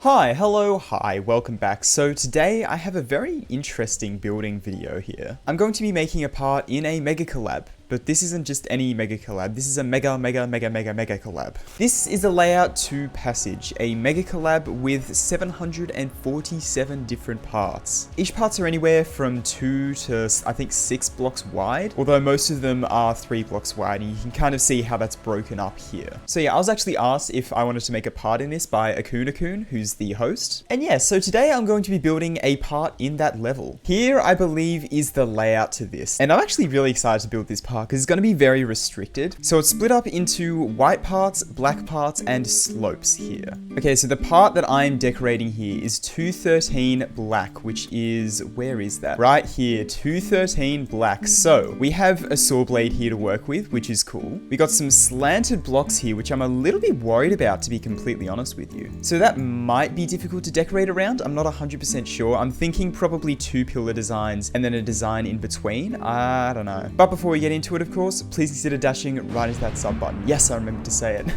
Hi, welcome back. So today I have a very interesting building video here. I'm going to be making a part in a mega collab. But this isn't just any mega collab, this is a mega collab. This is a layout to passage, a mega collab with 747 different parts. Each parts are anywhere from 2 to I think 6 blocks wide, although most of them are 3 blocks wide, and you can kind of see how that's broken up here. So yeah, I was actually asked if I wanted to make a part in this by Akun, who's the host. And yeah, so today I'm going to be building a part in that level. Here, I believe, is the layout to this. And I'm actually really excited to build this part because it's going to be very restricted. So it's split up into white parts, black parts, and slopes here. Okay, so the part that I'm decorating here is 213 black, which is, where is that? Right here, 213 black. So we have a saw blade here to work with, which is cool. We got some slanted blocks here, which I'm a little bit worried about, to be completely honest with you. So that might be difficult to decorate around. I'm not 100% sure. I'm thinking probably 2 pillar designs and then a design in between. I don't know. But before we get into it, of course, please consider dashing right into that sub button. Yes, I remembered to say it.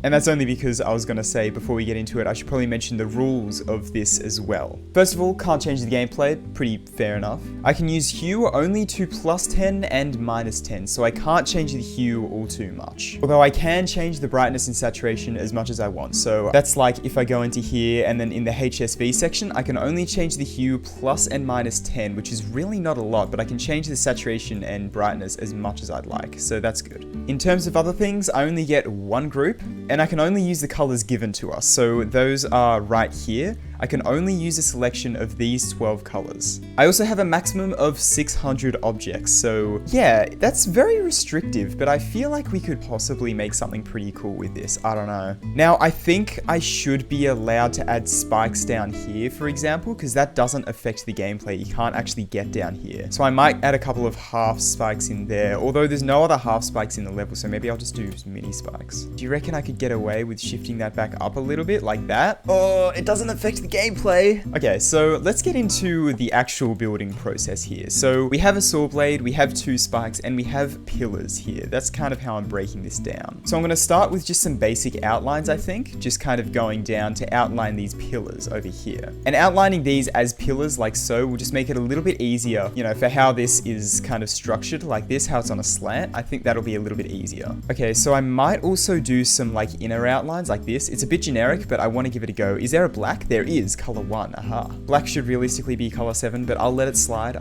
And that's only because I was going to say, before we get into it, I should probably mention the rules of this as well. First of all, can't change the gameplay. Pretty fair enough. I can use hue only to +10 and -10, so I can't change the hue all too much. Although I can change the brightness and saturation as much as I want. So that's like if I go into here and then in the HSV section, I can only change the hue plus and -10, which is really not a lot, but I can change the saturation and brightness as much as I'd like. So that's good. In terms of other things, I only get one group, and I can only use the colors given to us. So those are right here. I can only use a selection of these 12 colors. I also have a maximum of 600 objects, so yeah, that's very restrictive, but I feel like we could possibly make something pretty cool with this. I don't know. Now, I think I should be allowed to add spikes down here, for example, because that doesn't affect the gameplay. You can't actually get down here. So I might add a couple of half spikes in there, although there's no other half spikes in the level, so maybe I'll just do mini spikes. Do you reckon I could get away with shifting that back up a little bit, like that? Oh, it doesn't affect the gameplay. Okay, so let's get into the actual building process here. So we have a saw blade, we have 2 spikes, and we have pillars here. That's kind of how I'm breaking this down. So I'm going to start with just some basic outlines, I think, just kind of going down to outline these pillars over here. And outlining these as pillars like so will just make it a little bit easier, you know, for how this is kind of structured like this, how it's on a slant. I think that'll be a little bit easier. Okay, so I might also do some like inner outlines like this. It's a bit generic, but I want to give it a go. Is there a black? There is. Color 1. Aha. Black should realistically be color 7, but I'll let it slide.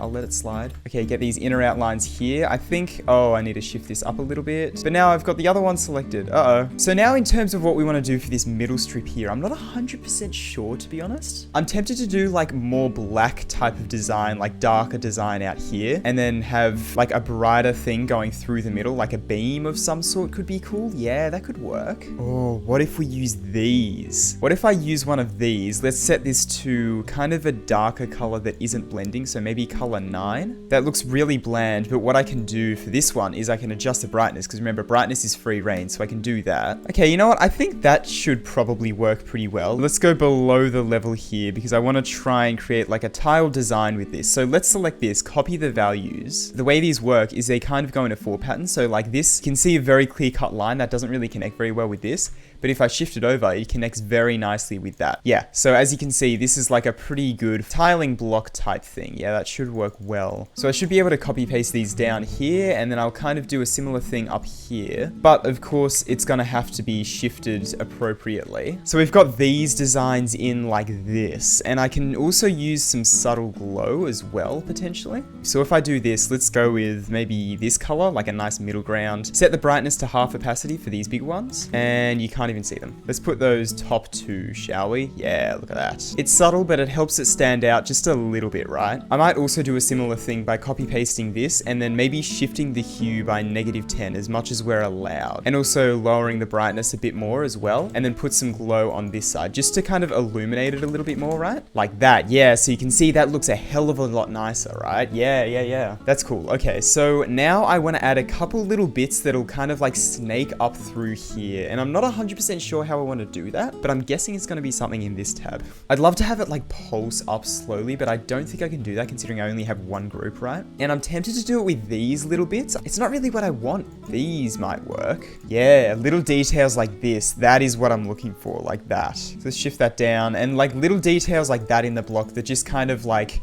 Okay, get these inner outlines here. I think, oh, I need to shift this up a little bit. But now I've got the other one selected. Uh-oh. So now in terms of what we want to do for this middle strip here, I'm not 100% sure, to be honest. I'm tempted to do like more black type of design, like darker design out here, and then have like a brighter thing going through the middle, like a beam of some sort could be cool. Yeah, that could work. Oh, what if we use these? What if I use one of these? Let's set this to kind of a darker color that isn't blending, so maybe color 9. That looks really bland, but what I can do for this one is I can adjust the brightness, because remember, brightness is free range, so I can do that. Okay, you know what? I think that should probably work pretty well. Let's go below the level here, because I want to try and create like a tile design with this. So let's select this, copy the values. The way these work is they kind of go in a 4 pattern, so like this, you can see a very clear cut line that doesn't really connect very well with this. But if I shift it over, it connects very nicely with that. Yeah, so as you can see, this is like a pretty good tiling block type thing. Yeah, that should work well. So I should be able to copy paste these down here, and then I'll kind of do a similar thing up here. But of course, it's gonna have to be shifted appropriately. So we've got these designs in like this, and I can also use some subtle glow as well, potentially. So if I do this, let's go with maybe this color, like a nice middle ground. Set the brightness to half opacity for these big ones, and you can't even see them. Let's put those top 2, shall we? Yeah, look at that. It's subtle, but it helps it stand out just a little bit, right? I might also do a similar thing by copy pasting this and then maybe shifting the hue by -10 as much as we're allowed. And also lowering the brightness a bit more as well. And then put some glow on this side just to kind of illuminate it a little bit more, right? Like that. Yeah, so you can see that looks a hell of a lot nicer, right? Yeah. That's cool. Okay, so now I want to add a couple little bits that'll kind of like snake up through here. And I'm not 100% 100% sure how I want to do that, but I'm guessing it's going to be something in this tab. I'd love to have it like pulse up slowly, but I don't think I can do that considering I only have one group, right? And I'm tempted to do it with these little bits. It's not really what I want. These might work. Yeah, little details like this. That is what I'm looking for, like that. So let's shift that down, and like little details like that in the block that just kind of like,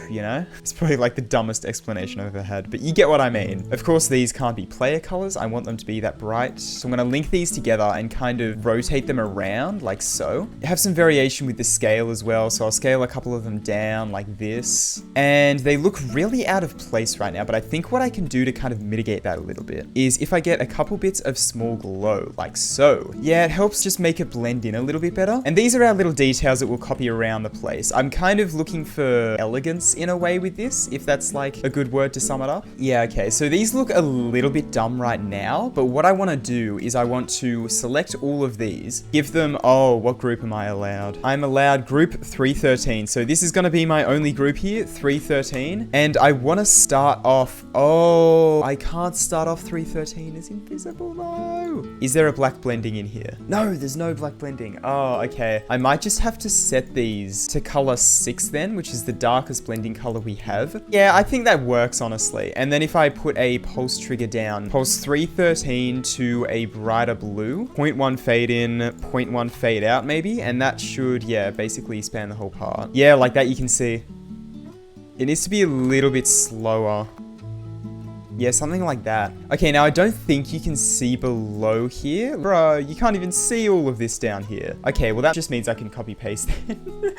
you know? It's probably like the dumbest explanation I've ever had, but you get what I mean. Of course, these can't be player colors. I want them to be that bright. So I'm gonna link these together and kind of rotate them around like so. Have some variation with the scale as well. So I'll scale a couple of them down like this. And they look really out of place right now, but I think what I can do to kind of mitigate that a little bit is if I get a couple bits of small glow like so. Yeah, it helps just make it blend in a little bit better. And these are our little details that we'll copy around the place. I'm kind of looking for elegance in a way with this, if that's like a good word to sum it up. Yeah, okay, so these look a little bit dumb right now, but what I want to do is I want to select all of these, give them, oh, what group am I allowed? I'm allowed group 313, so this is going to be my only group here, 313, and I want to start off, oh, I can't start off 313 as invisible, no. Is there a black blending in here? No, there's no black blending. Oh, okay. I might just have to set these to color 6 then, which is the darkest blending color we have. Yeah, I think that works, honestly. And then if I put a pulse trigger down, pulse 313 to a brighter blue, 0.1 fade in, 0.1 fade out maybe, and that should, yeah, basically span the whole part. Yeah, like that you can see. It needs to be a little bit slower. Yeah, something like that. Okay, now I don't think you can see below here. Bro, you can't even see all of this down here. Okay, well that just means I can copy paste then.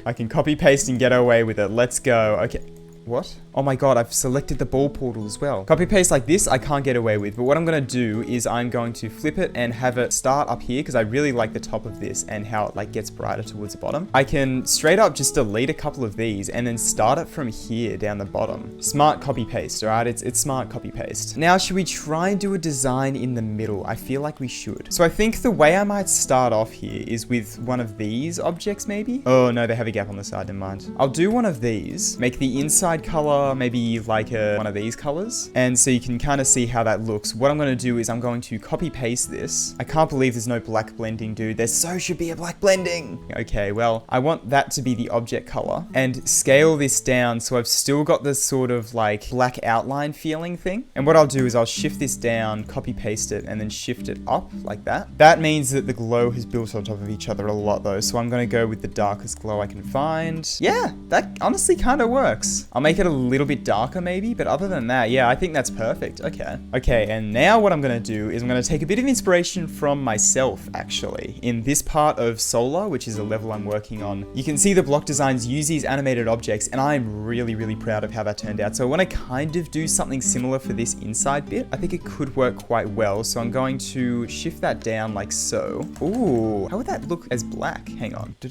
I can copy paste and get away with it. Let's go. Okay. What? Oh my god, I've selected the ball portal as well. Copy paste like this, I can't get away with. But what I'm going to do is I'm going to flip it and have it start up here because I really like the top of this and how it like gets brighter towards the bottom. I can straight up just delete a couple of these and then start it from here down the bottom. Smart copy paste, all right? It's smart copy paste. Now, should we try and do a design in the middle? I feel like we should. So I think the way I might start off here is with one of these objects maybe. Oh no, they have a gap on the side, never mind. I'll do one of these, make the inside color maybe like one of these colors, and so you can kind of see how that looks. What I'm going to do is I'm going to copy paste this. I can't believe there's no black blending, dude. There so should be a black blending. Okay, well, I want that to be the object color and scale this down so I've still got this sort of like black outline feeling thing. And what I'll do is I'll shift this down, copy paste it, and then shift it up like that. That means that the glow has built on top of each other a lot though, so I'm going to go with the darkest glow I can find. Yeah, that honestly kind of works. I'll make it a little bit darker maybe, but other than that, yeah, I think that's perfect. Okay, and now what I'm going to do is I'm going to take a bit of inspiration from myself, actually. In this part of Solar, which is a level I'm working on, you can see the block designs use these animated objects, and I'm really, really proud of how that turned out. So I want to kind of do something similar for this inside bit. I think it could work quite well, so I'm going to shift that down like so. Ooh, how would that look as black? Hang on. I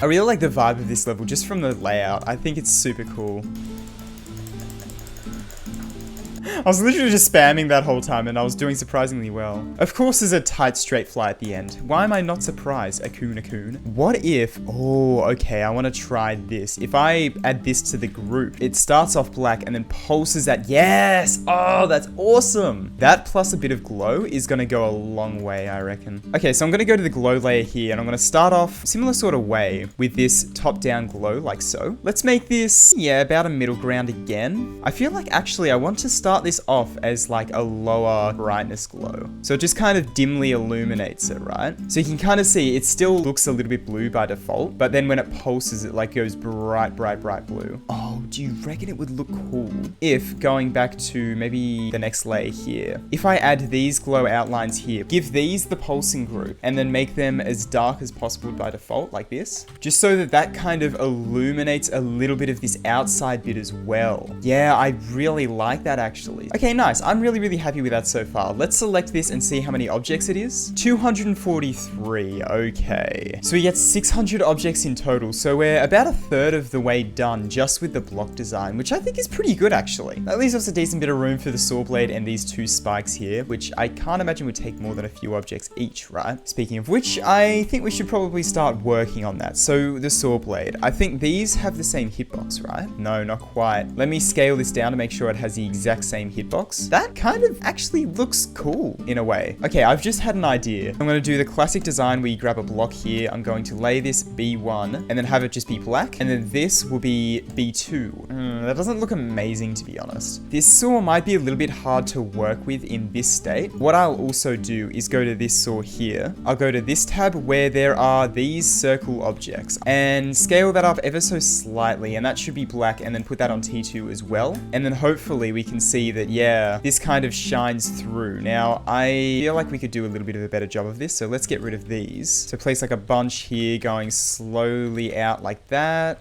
really like the vibe of this level just from the layout. I think it's super cool. I was literally just spamming that whole time and I was doing surprisingly well. Of course there's a tight straight fly at the end. Why am I not surprised? Akun. What if, oh, okay, I want to try this. If I add this to the group, it starts off black and then pulses at, yes! Oh, that's awesome! That plus a bit of glow is going to go a long way, I reckon. Okay, so I'm going to go to the glow layer here and I'm going to start off similar sort of way with this top-down glow like so. Let's make this, yeah, about a middle ground again. I feel like actually I want to start this off as like a lower brightness glow. So it just kind of dimly illuminates it, right? So you can kind of see it still looks a little bit blue by default, but then when it pulses, it like goes bright blue. Oh, do you reckon it would look cool if going back to maybe the next layer here, if I add these glow outlines here, give these the pulsing group and then make them as dark as possible by default like this, just so that that kind of illuminates a little bit of this outside bit as well. Yeah, I really like that actually. Okay, nice. I'm really, really happy with that so far. Let's select this and see how many objects it is. 243. Okay. So we get 600 objects in total. So we're about a third of the way done just with the block design, which I think is pretty good actually. That leaves us a decent bit of room for the saw blade and these two spikes here, which I can't imagine would take more than a few objects each, right? Speaking of which, I think we should probably start working on that. So the saw blade, I think these have the same hitbox, right? No, not quite. Let me scale this down to make sure it has the exact same hitbox. That kind of actually looks cool in a way. Okay, I've just had an idea. I'm going to do the classic design where you grab a block here. I'm going to lay this B1 and then have it just be black. And then this will be B2. That doesn't look amazing, to be honest. This saw might be a little bit hard to work with in this state. What I'll also do is go to this saw here. I'll go to this tab where there are these circle objects and scale that up ever so slightly, and that should be black, and then put that on T2 as well. And then hopefully we can see that, yeah, this kind of shines through. Now, I feel like we could do a little bit of a better job of this, so let's get rid of these. So place like a bunch here going slowly out like that.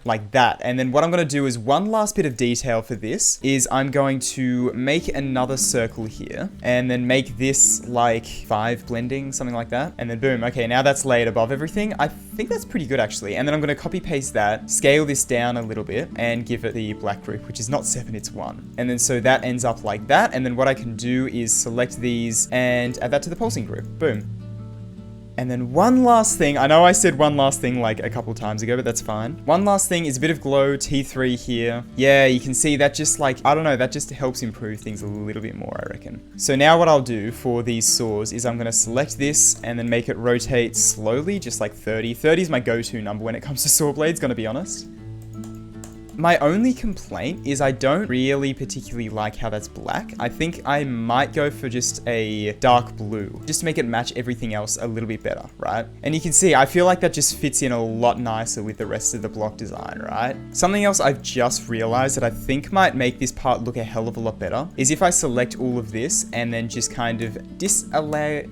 And then what I'm going to do is one last bit of detail for this is I'm going to make another circle here and then make this like 5 blending, something like that. And then boom. Okay, now that's laid above everything. I think that's pretty good actually. And then I'm going to copy paste that, scale this down a little bit and give it the black group, which is not 7, it's 1. And then so that ends up like that. And then what I can do is select these and add that to the pulsing group. Boom. And then one last thing, I know I said one last thing like a couple times ago, but that's fine. One last thing is a bit of glow, T3 here. Yeah, you can see that just like, I don't know, that just helps improve things a little bit more, I reckon. So now what I'll do for these saws is I'm gonna select this and then make it rotate slowly, just like 30. 30 is my go-to number when it comes to saw blades, gonna be honest. My only complaint is I don't really particularly like how that's black. I think I might go for just a dark blue, just to make it match everything else a little bit better, right? And you can see, I feel like that just fits in a lot nicer with the rest of the block design, right? Something else I've just realized that I think might make this part look a hell of a lot better is if I select all of this and then just kind of disallow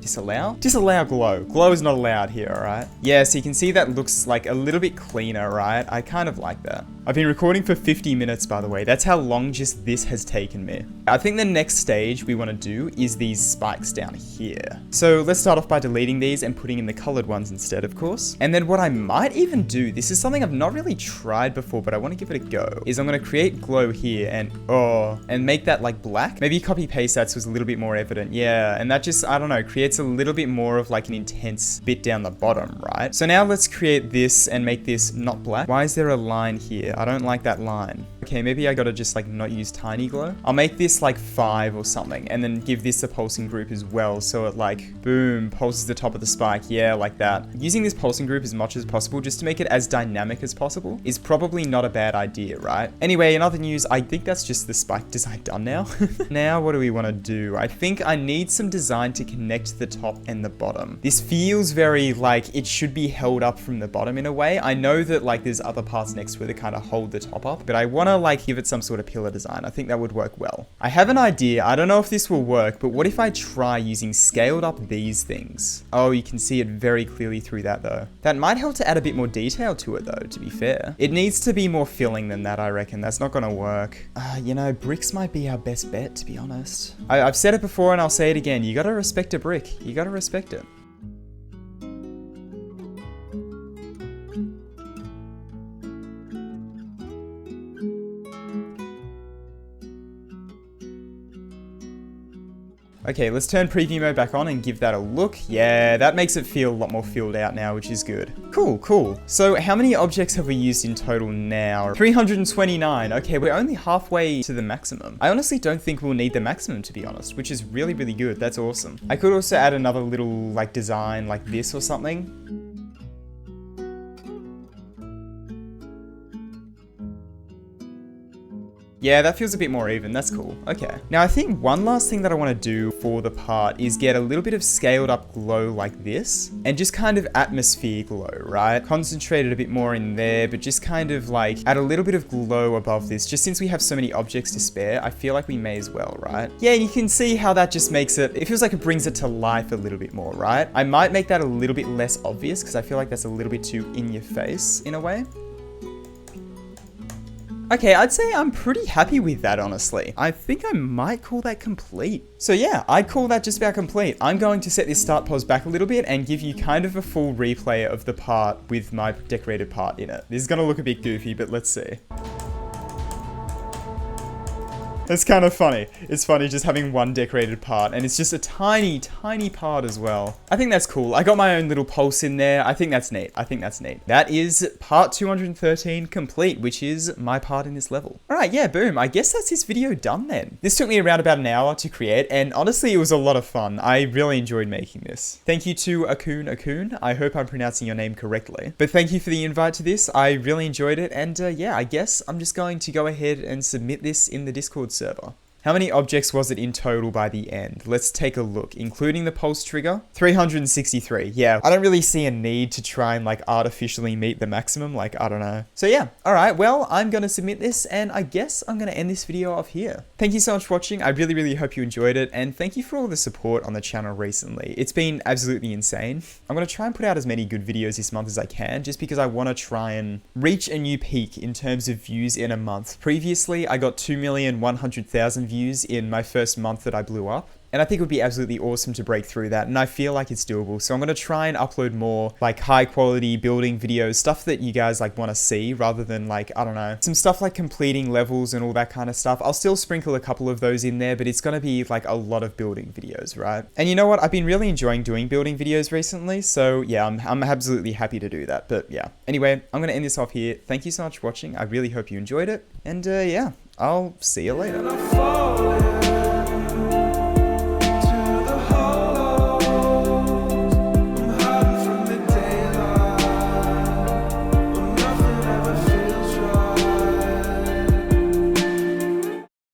glow. Glow is not allowed here, all right? Yeah, so you can see that looks like a little bit cleaner, right? I kind of like that. I've been recording for 50 minutes, by the way. That's how long just this has taken me. I think the next stage we want to do is these spikes down here. So let's start off by deleting these and putting in the colored ones instead, of course. And then what I might even do, this is something I've not really tried before, but I want to give it a go, is I'm going to create glow here and make that like black. Maybe copy paste that so it's a little bit more evident. Yeah, and that just, I don't know, creates a little bit more of like an intense bit down the bottom, right? So now let's create this and make this not black. Why is there a line here? I don't like that line. Okay, maybe I gotta just like not use tiny glow. I'll make this like 5 or something and then give this a pulsing group as well. So it like, boom, pulses the top of the spike. Yeah, like that. Using this pulsing group as much as possible just to make it as dynamic as possible is probably not a bad idea, right? Anyway, in other news, I think that's just the spike design done now. Now, what do we want to do? I think I need some design to connect the top and the bottom. This feels very like it should be held up from the bottom in a way. I know that like there's other parts next to it that kind of hold the top up, but I want to like give it some sort of pillar design. I think that would work well. I have an idea. I don't know if this will work, but what if I try using scaled up these things? Oh, you can see it very clearly through that though. That might help to add a bit more detail to it though, to be fair. It needs to be more filling than that, I reckon. That's not gonna work. You know, bricks might be our best bet, to be honest. I've said it before and I'll say it again. You gotta respect a brick. You gotta respect it. Okay, let's turn preview mode back on and give that a look. Yeah, that makes it feel a lot more filled out now, which is good. Cool. So how many objects have we used in total now? 329. Okay, we're only halfway to the maximum. I honestly don't think we'll need the maximum, to be honest, which is really, really good. That's awesome. I could also add another little like design like this or something. Yeah, that feels a bit more even. That's cool. Okay. Now, I think one last thing that I want to do for the part is get a little bit of scaled up glow like this and just kind of atmosphere glow, right? Concentrate it a bit more in there, but just kind of like add a little bit of glow above this. Just since we have so many objects to spare, I feel like we may as well, right? Yeah, you can see how that just makes it feels like it brings it to life a little bit more, right? I might make that a little bit less obvious because I feel like that's a little bit too in your face in a way. Okay, I'd say I'm pretty happy with that, honestly. I think I might call that complete. So yeah, I'd call that just about complete. I'm going to set this start pause back a little bit and give you kind of a full replay of the part with my decorated part in it. This is gonna look a bit goofy, but let's see. That's kind of funny. It's funny just having one decorated part, and it's just a tiny, tiny part as well. I think that's cool. I got my own little pulse in there. I think that's neat. I think that's neat. That is part 213 complete, which is my part in this level. All right, yeah, boom. I guess that's this video done then. This took me around about an hour to create, and honestly, it was a lot of fun. I really enjoyed making this. Thank you to Akun. I hope I'm pronouncing your name correctly. But thank you for the invite to this. I really enjoyed it, and yeah, I guess I'm just going to go ahead and submit this in the Discord server. How many objects was it in total by the end? Let's take a look, including the pulse trigger. 363. Yeah, I don't really see a need to try and like artificially meet the maximum. Like, I don't know. So yeah, all right. Well, I'm going to submit this, and I guess I'm going to end this video off here. Thank you so much for watching. I really, really hope you enjoyed it. And thank you for all the support on the channel recently. It's been absolutely insane. I'm going to try and put out as many good videos this month as I can, just because I want to try and reach a new peak in terms of views in a month. Previously, I got 2,100,000 views in my first month that I blew up. And I think it would be absolutely awesome to break through that, and I feel like it's doable. So I'm going to try and upload more like high quality building videos, stuff that you guys like want to see, rather than like, I don't know, some stuff like completing levels and all that kind of stuff. I'll still sprinkle a couple of those in there, but it's going to be like a lot of building videos, right? And you know what? I've been really enjoying doing building videos recently, so yeah, I'm absolutely happy to do that. But yeah, anyway, I'm going to end this off here. Thank you so much for watching. I really hope you enjoyed it, and yeah, I'll see you later.